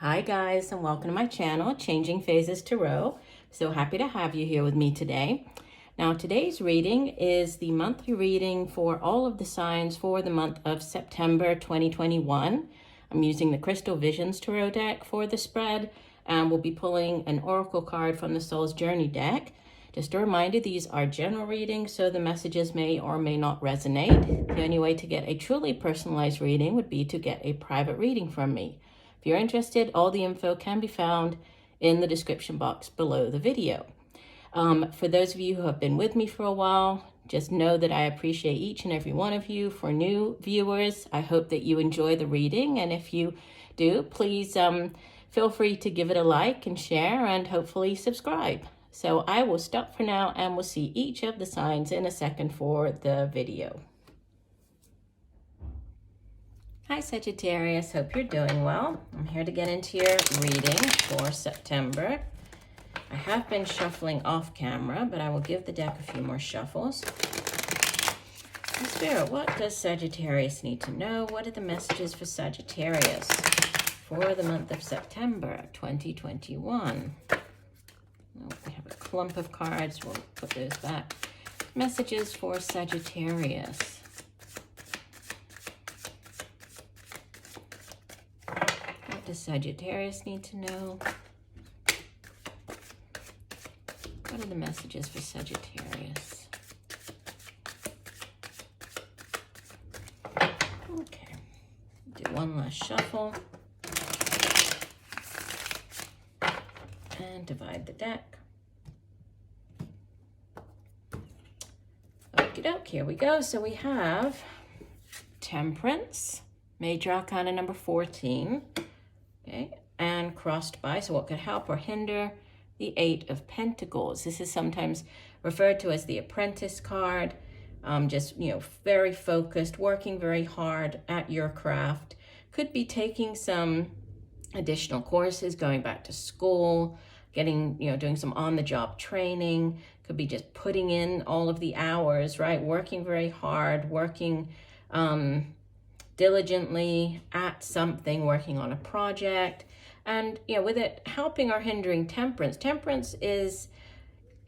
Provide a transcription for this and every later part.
Hi guys, and welcome to my channel, Changing Phases Tarot. So happy to have you here with me today. Now today's reading is the monthly reading for all of the signs for the month of September 2021. I'm using the Crystal Visions Tarot deck for the spread, and we'll be pulling an oracle card from the Soul's Journey deck. Just a reminder, these are general readings, so the messages may or may not resonate. The only way to get a truly personalized reading would be to get a private reading from me. If you're interested, all the info can be found in the description box below the video. For those of you who have been with me for a while, just know that I appreciate each and every one of you. For new viewers, I hope that you enjoy the reading, and if you do, please feel free to give it a like and share and hopefully subscribe. So I will stop for now, and we'll see each of the signs in a second for the video. Hi Sagittarius, hope you're doing well. I'm here to get into your reading for September. I have been shuffling off camera, but I will give the deck a few more shuffles. Spirit, what does Sagittarius need to know? What are the messages for Sagittarius for the month of September 2021? Oh, we have a clump of cards. We'll put those back. Messages for Sagittarius. What does Sagittarius need to know? What are the messages for Sagittarius? Okay, do one last shuffle. And divide the deck. Okie doke, here we go. So we have Temperance, Major Arcana number 14. Okay, and crossed by, so what could help or hinder? The Eight of Pentacles. This is sometimes referred to as the Apprentice card. Just, very focused, working very hard at your craft. Could be taking some additional courses, going back to school, getting, doing some on-the-job training. Could be just putting in all of the hours, right? Working very hard, working diligently at something, working on a project. And, with it helping or hindering temperance. Temperance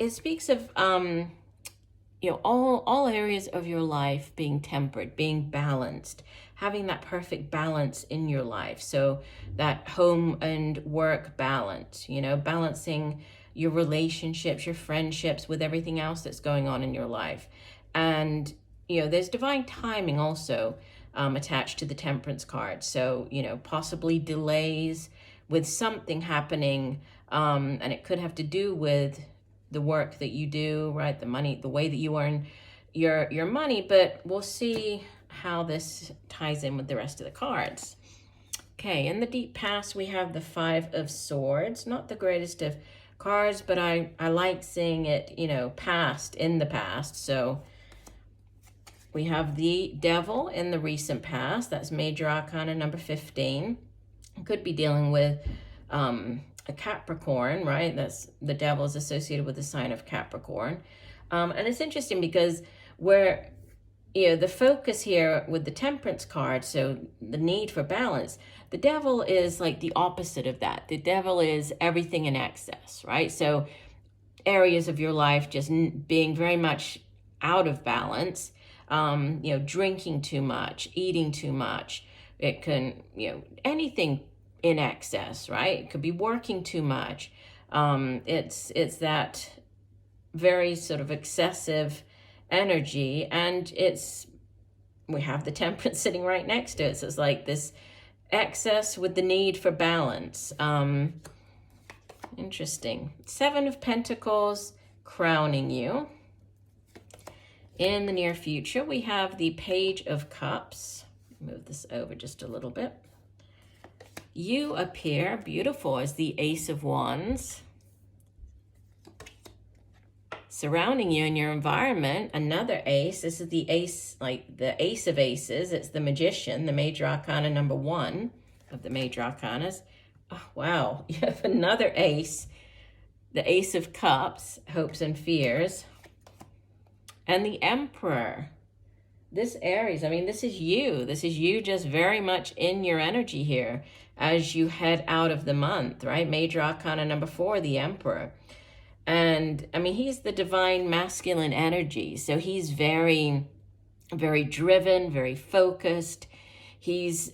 speaks of, all areas of your life being tempered, being balanced, having that perfect balance in your life. So that home and work balance, balancing your relationships, your friendships with everything else that's going on in your life. And, there's divine timing also attached to the Temperance card. So, possibly delays with something happening, and it could have to do with the work that you do, right? The money, the way that you earn your money, but we'll see how this ties in with the rest of the cards. Okay, in the deep past, we have the Five of Swords. Not the greatest of cards, but I like seeing it, past, in the past. So we have the Devil in the recent past. That's Major Arcana number 15. Could be dealing with a Capricorn, right? That's the Devil is associated with the sign of Capricorn. And it's interesting because the focus here with the Temperance card, so the need for balance, the Devil is like the opposite of that. The Devil is everything in excess, right? So areas of your life just being very much out of balance, drinking too much, eating too much. It can, anything in excess, right? It could be working too much. It's that very sort of excessive energy, and we have the Temperance sitting right next to it. So it's like this excess with the need for balance. Interesting. Seven of Pentacles crowning you. In the near future, we have the Page of Cups. Move this over just a little bit. You appear beautiful as the Ace of Wands. Surrounding you in your environment, another ace. This is the ace, like the Ace of Aces. It's the Magician, the Major Arcana number 1 of the Major Arcanas. Oh, wow, you have another ace. The Ace of Cups, hopes and fears. And the Emperor. this Aries, I mean, this is you. This is you just very much in your energy here as you head out of the month, right? Major Arcana number 4, the Emperor. And I mean, he's the divine masculine energy. So he's very, very driven, very focused. He's,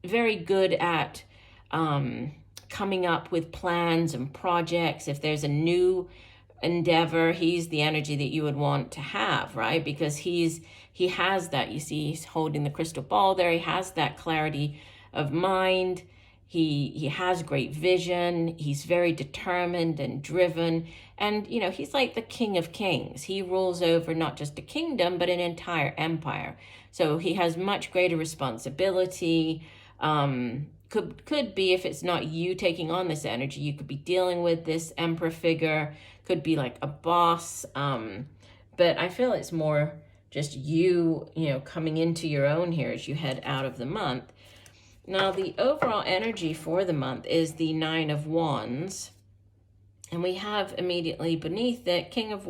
very good at coming up with plans and projects. If there's a new endeavor, he's the energy that you would want to have, right? Because he has that. You see, he's holding the crystal ball there. He has that clarity of mind. He has great vision. He's very determined and driven. And, he's like the king of kings. He rules over not just a kingdom, but an entire empire. So he has much greater responsibility. Could be, if it's not you taking on this energy, you could be dealing with this emperor figure. Could be like a boss. But I feel it's more just you, coming into your own here as you head out of the month. Now, the overall energy for the month is the 9 of Wands. And we have immediately beneath it King of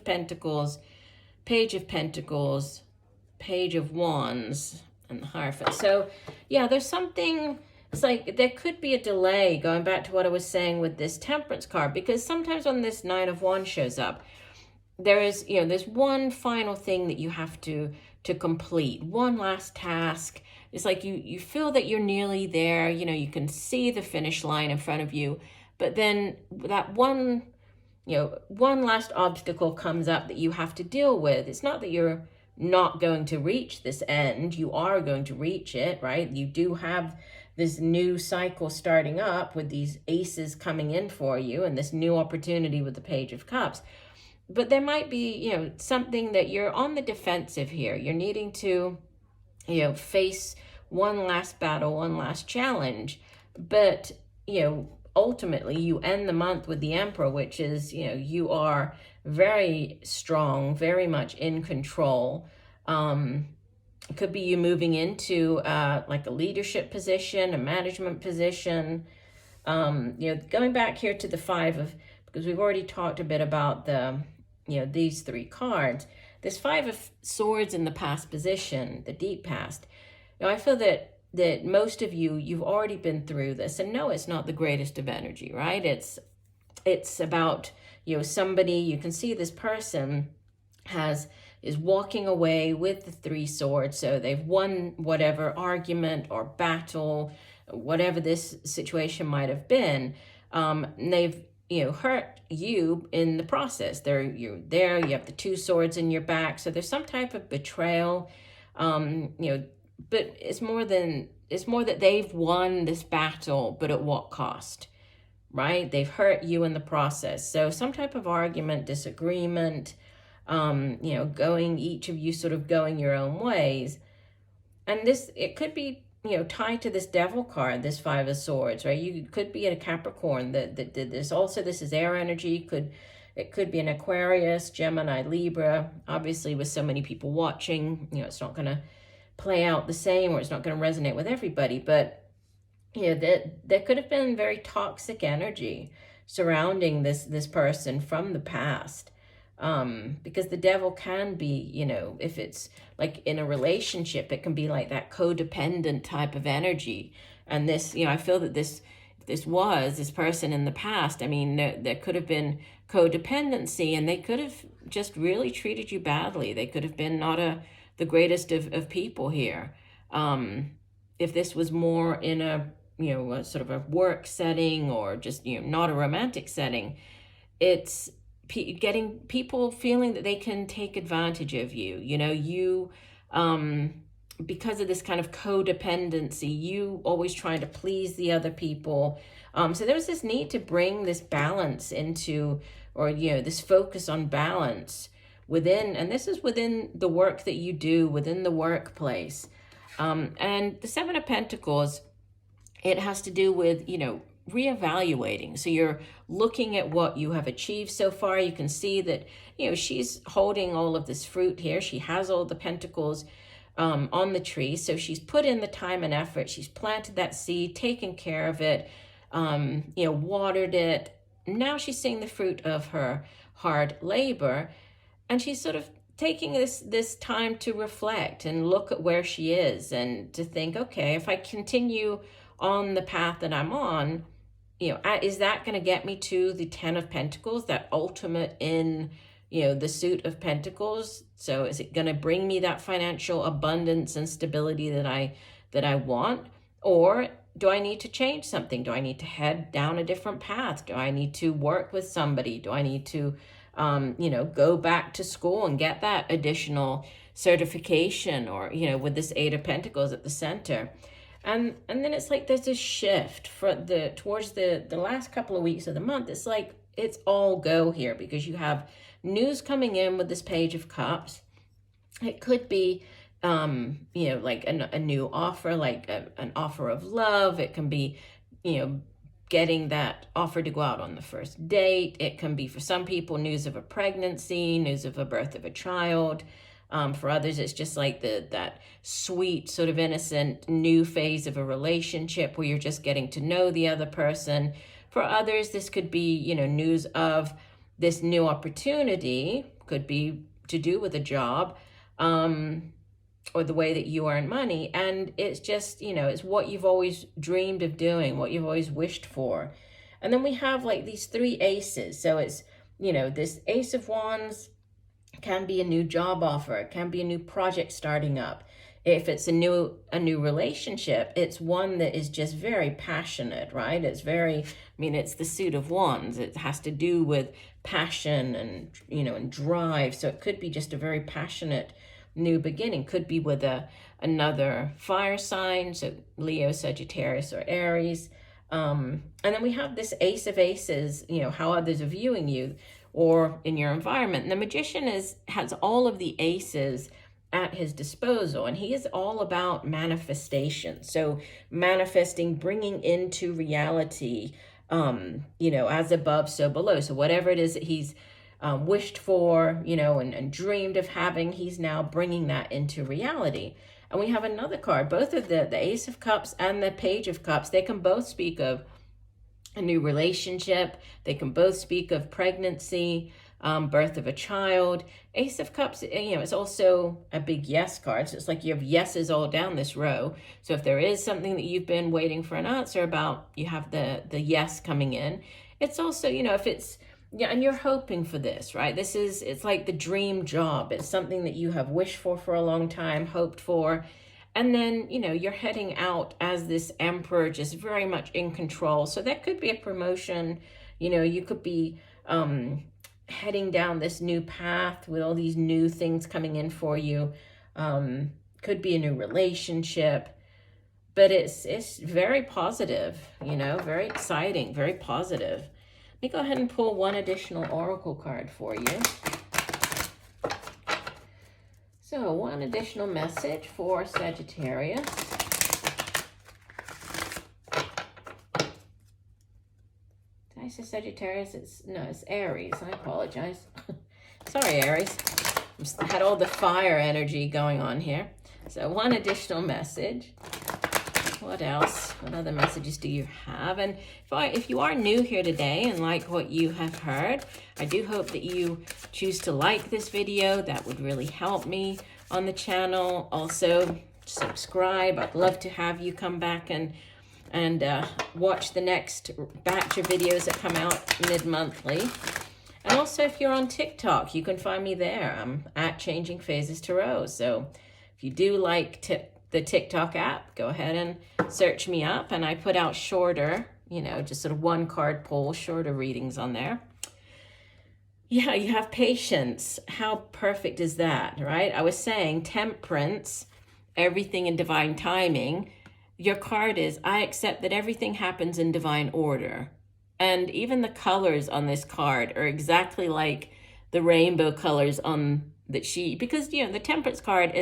Pentacles, Page of Pentacles, Page of Wands, and the Hierophant. So, yeah, there's something, it's like there could be a delay, going back to what I was saying with this Temperance card, because sometimes when this 9 of Wands shows up, there is, there's one final thing that you have to complete, one last task. It's like you feel that you're nearly there, you can see the finish line in front of you, but then that one last obstacle comes up that you have to deal with. It's not that you're not going to reach this end. You are going to reach it, right? You do have this new cycle starting up with these aces coming in for you and this new opportunity with the Page of Cups. But there might be, something that you're on the defensive here. You're needing to, face one last battle, one last challenge. But, ultimately you end the month with the Emperor, which is, you are very strong, very much in control. It could be you moving into like a leadership position, a management position. Going back here to the because we've already talked a bit about the, these 3 cards. This 5 of Swords in the past position, the deep past. I feel that most of you've already been through this, and no, it's not the greatest of energy, right? It's about, somebody, you can see this person is walking away with the 3 swords. So they've won whatever argument or battle, whatever this situation might have been. And they've, hurt you in the process. You're there, you have the 2 swords in your back. So there's some type of betrayal, but it's more that they've won this battle, but at what cost, right? They've hurt you in the process. So some type of argument, disagreement, each of you sort of going your own ways. And it could be, tied to this Devil card, this 5 of Swords, right? You could be a Capricorn that did this. Also, this is air energy. It could be an Aquarius, Gemini, Libra. Obviously, with so many people watching, it's not going to play out the same, or it's not going to resonate with everybody. But, there could have been very toxic energy surrounding this person from the past. Because the Devil can be, if it's like in a relationship, it can be like that codependent type of energy. And this, I feel that this person in the past, I mean, there could have been codependency, and they could have just really treated you badly. They could have been not the greatest of people here. If this was more in a sort of a work setting, or just, not a romantic setting, it's getting people feeling that they can take advantage of you. Because of this kind of codependency, you always trying to please the other people. So there's this need to bring this balance into, or, this focus on balance within, and this is within the work that you do, within the workplace. And the 7 of Pentacles, it has to do with, reevaluating. So you're looking at what you have achieved so far. You can see that, she's holding all of this fruit here. She has all the pentacles on the tree. So she's put in the time and effort. She's planted that seed, taken care of it, watered it. Now she's seeing the fruit of her hard labor, and she's sort of taking this time to reflect and look at where she is and to think, okay, if I continue on the path that I'm on, is that going to get me to the 10 of Pentacles, that ultimate in, the suit of Pentacles? So is it going to bring me that financial abundance and stability that I want? Or do I need to change something? Do I need to head down a different path? Do I need to work with somebody? Do I need to, go back to school and get that additional certification, or, with this Eight of Pentacles at the center? And then it's like there's this shift towards the last couple of weeks of the month. It's like it's all go here, because you have news coming in with this Page of Cups. It could be like a new offer, like an offer of love. It can be, getting that offer to go out on the first date. It can be, for some people, news of a pregnancy, news of a birth of a child. For others, it's just like that sweet, sort of innocent new phase of a relationship where you're just getting to know the other person. For others, this could be, news of this new opportunity, could be to do with a job, or the way that you earn money. And it's just, it's what you've always dreamed of doing, what you've always wished for. And then we have like these three aces. So it's, this Ace of Wands can be a new job offer. It can be a new project starting up. If it's a new relationship, it's one that is just very passionate, right? It's it's the suit of wands. It has to do with passion and, and drive. So it could be just a very passionate new beginning. Could be with another fire sign, so Leo, Sagittarius, or Aries. And then we have this Ace of Aces, how others are viewing you or in your environment. And the Magician has all of the aces at his disposal, and he is all about manifestation. So manifesting, bringing into reality, as above, so below. So whatever it is that he's wished for, and dreamed of having, he's now bringing that into reality. And we have another card, both of the Ace of Cups and the Page of Cups. They can both speak of a new relationship. They can both speak of pregnancy, birth of a child. Ace of Cups, it's also a big yes card. So it's like you have yeses all down this row. So if there is something that you've been waiting for an answer about, you have the yes coming in. It's also, if it's, and you're hoping for this, right? It's like the dream job. It's something that you have wished for a long time, hoped for. And then, you're heading out as this emperor, just very much in control. So that could be a promotion. You could be heading down this new path with all these new things coming in for you. Could be a new relationship. But it's very positive, very exciting, very positive. Let me go ahead and pull one additional oracle card for you. So one additional message for Sagittarius. Did I say Sagittarius? It's Aries. I apologize. Sorry, Aries. I had all the fire energy going on here. So one additional message. What else? What other messages do you have? And if you are new here today and like what you have heard, I do hope that you choose to like this video. That would really help me on the channel. Also, subscribe. I'd love to have you come back and watch the next batch of videos that come out mid-monthly. And also, if you're on TikTok, you can find me there. I'm at Changing Phases Tarot. So if you do like the TikTok app, go ahead and search me up. And I put out shorter, just sort of one card pull, shorter readings on there. Yeah, you have patience. How perfect is that, right? I was saying temperance, everything in divine timing. Your card is, I accept that everything happens in divine order. And even the colors on this card are exactly like the rainbow colors on because, the temperance card,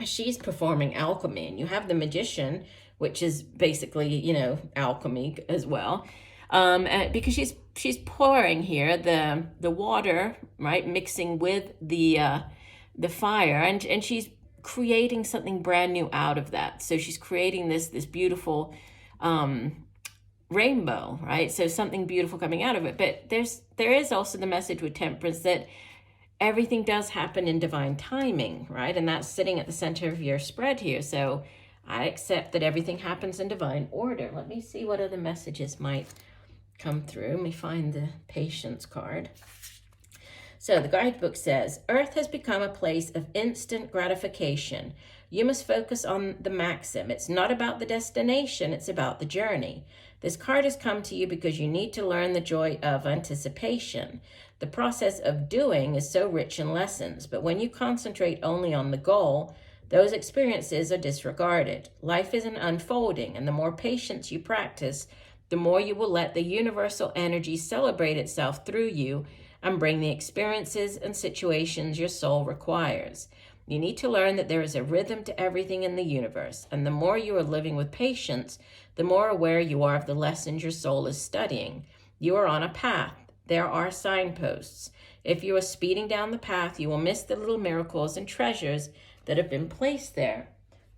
she's performing alchemy, and you have the Magician, which is basically, alchemy as well. Because she's pouring here the water, right, mixing with the fire, and she's creating something brand new out of that. So she's creating this beautiful rainbow, right? So something beautiful coming out of it. But there is also the message with temperance that everything does happen in divine timing, right? And that's sitting at the center of your spread here. So I accept that everything happens in divine order. Let me see what other messages might come through. Let me find the patience card. So the guidebook says, Earth has become a place of instant gratification. You must focus on the maxim. It's not about the destination, it's about the journey. This card has come to you because you need to learn the joy of anticipation. The process of doing is so rich in lessons, but when you concentrate only on the goal, those experiences are disregarded. Life is an unfolding, and the more patience you practice, the more you will let the universal energy celebrate itself through you and bring the experiences and situations your soul requires. You need to learn that there is a rhythm to everything in the universe, and the more you are living with patience, the more aware you are of the lessons your soul is studying. You are on a path. There are signposts. If you are speeding down the path, you will miss the little miracles and treasures that have been placed there.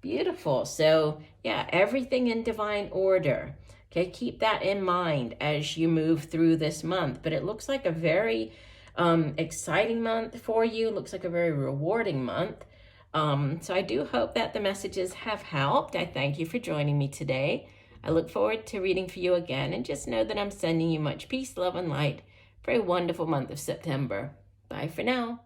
Beautiful. So, yeah, everything in divine order. Okay, keep that in mind as you move through this month. But it looks like a very exciting month for you. It looks like a very rewarding month. So I do hope that the messages have helped. I thank you for joining me today. I look forward to reading for you again. And just know that I'm sending you much peace, love, and light for a wonderful month of September. Bye for now.